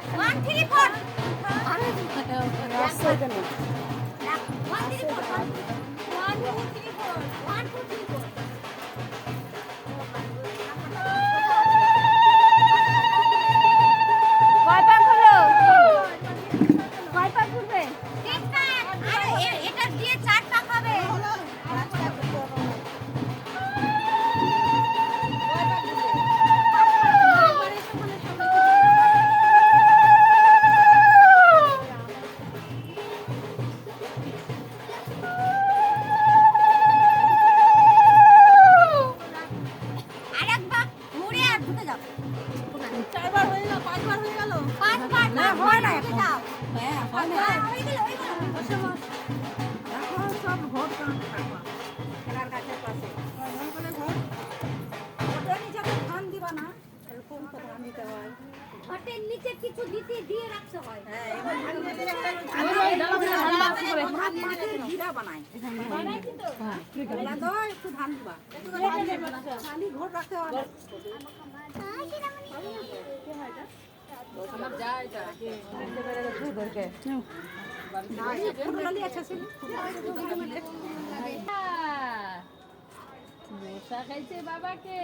1 3 4 রাস্তায় কেন 1 3 4 1 2 3 4 1 2 3 4 কয় পা হলো কয় পা ঘুরবে এটা দিয়ে 4 পাক হবে আরেকবার ঘুরে আর ঢুকে যাও 4বার হয়ে গেল 5বার হয়ে গেল 5 বার না হয় না ঢুকে যাও হ্যাঁ হয় না হয়ে গেল এখন সব ভোট কাউন্ট থাকবা খেলার গাছের পাশে করে ভোট ওটা নিচে ধান দিবা না এরকম তো ধান দিতে হয় ঘটের নিচে কিছু দিতে দিয়ে রাখতে হয় হ্যাঁ এবার ধান দিতে একটা মাঠে ঘিরা বানায় বানাই কিন্তু বলা দাও একটু ধান দিবা খালি ভোট রাখতে হয় আমার যা এটা ফুলগুলি আছে মশা খাইছে বাবাকে